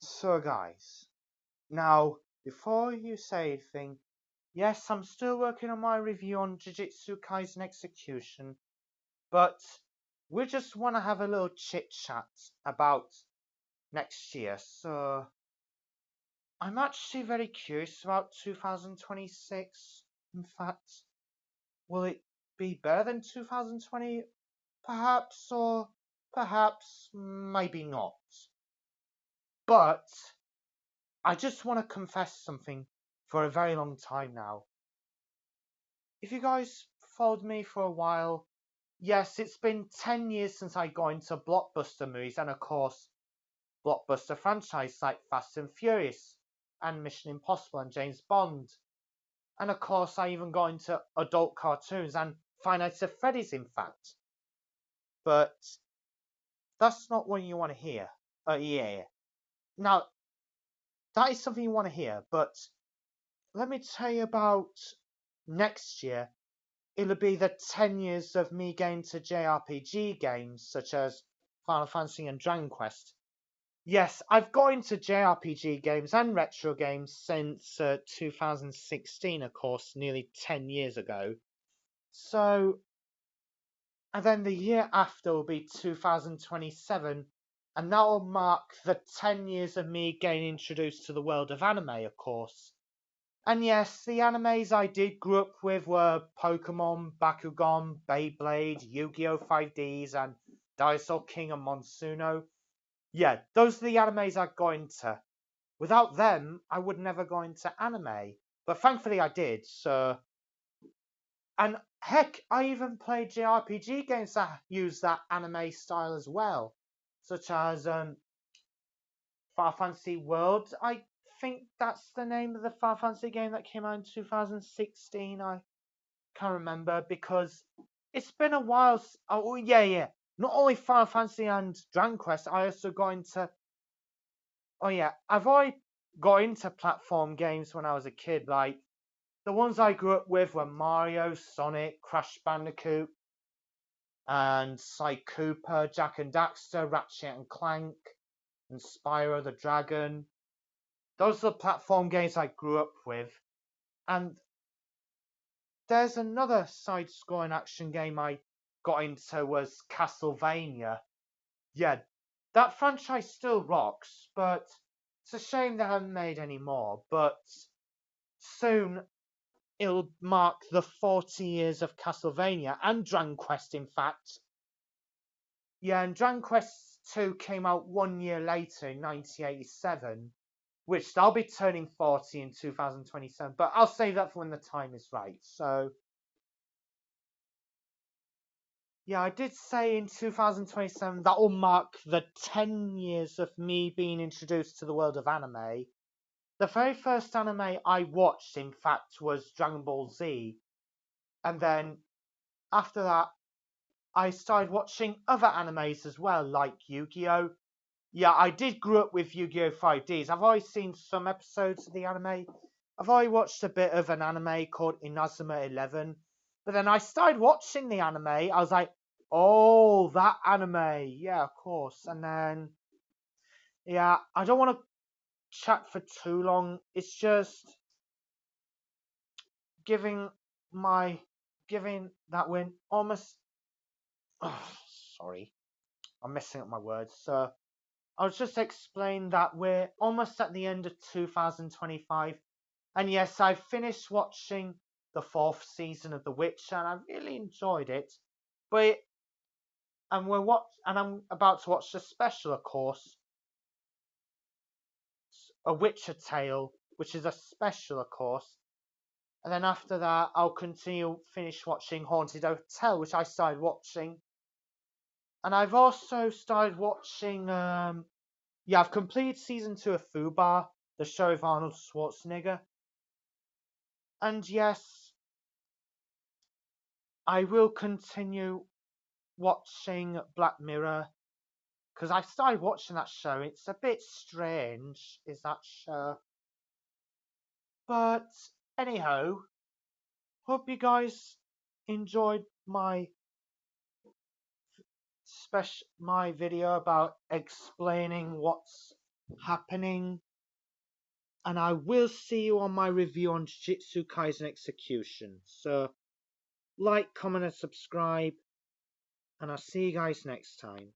So guys, now before you say anything, yes, I'm still working on my review on Jujutsu Kaisen Execution, but we just want to have a little chit chat about next year. So I'm actually very curious about 2026. In fact, will it be better than 2020? Perhaps, or perhaps maybe not. But I just want to confess something for a very long time now. If you guys followed me for a while, yes, it's been 10 years since I got into blockbuster movies, and of course, blockbuster franchise like Fast and Furious, and Mission Impossible, and James Bond. And of course, I even got into adult cartoons and Five Nights at Freddy's, in fact. But that's not what you want to hear. Yeah. Now, that is something you want to hear, but let me tell you about next year. It'll be the 10 years of me getting to JRPG games such as Final Fantasy and Dragon Quest. Yes, I've got into JRPG games and retro games since 2016, of course, nearly 10 years ago. So, and then the year after will be 2027, and that will mark the 10 years of me getting introduced to the world of anime, of course. And yes, the animes I did grow up with were Pokemon, Bakugan, Beyblade, Yu-Gi-Oh! 5Ds, and Dinosaur King and Monsuno. Yeah, those are the animes I got into. Without them, I would never go into anime. But thankfully I did, so... And heck, I even played JRPG games that use that anime style as well. Such as Final Fantasy World. I think that's the name of the Final Fantasy game that came out in 2016. I can't remember because it's been a while. Oh yeah. Not only Final Fantasy and Dragon Quest, I also got into. Oh yeah, I've already got into platform games when I was a kid. Like the ones I grew up with were Mario, Sonic, Crash Bandicoot, and Sly Cooper, Jak and Daxter, Ratchet and Clank, and Spyro the Dragon. Those are the platform games I grew up with. And there's another side-scrolling action game I got into was Castlevania. Yeah, that franchise still rocks, but it's a shame they haven't made any more. But soon it'll mark the 40 years of Castlevania and Dragon Quest, in fact. Yeah, and Dragon Quest 2 came out 1 year later in 1987, which I'll be turning 40 in 2027, but I'll save that for when the time is right. So, yeah, I did say in 2027 that will mark the 10 years of me being introduced to the world of anime. The very first anime I watched, in fact, was Dragon Ball Z. And then after that, I started watching other animes as well, like Yu-Gi-Oh! Yeah, I did grow up with Yu-Gi-Oh! 5Ds. I've always seen some episodes of the anime. I've already watched a bit of an anime called Inazuma 11. But then I started watching the anime. I was like, oh, that anime. Yeah, of course. And then, yeah, I don't want to chat for too long. It's just giving giving that win almost. Oh, sorry. I'm messing up my words. So I'll just explain that we're almost at the end of 2025. And yes, I finished watching the fourth season of The Witcher, and I really enjoyed it. But I'm about to watch the special, of course, A Witcher Tale, which is a special, of course. And then after that, I'll finish watching Haunted Hotel, which I started watching. And I've also started watching. I've completed season 2 of Fubar, the show of Arnold Schwarzenegger. And yes, I will continue watching Black Mirror because I started watching that show. It's a bit strange, is that show? But anyhow, hope you guys enjoyed my video about explaining what's happening. And I will see you on my review on Jujutsu Kaisen Execution. So, like, comment, and subscribe. And I'll see you guys next time.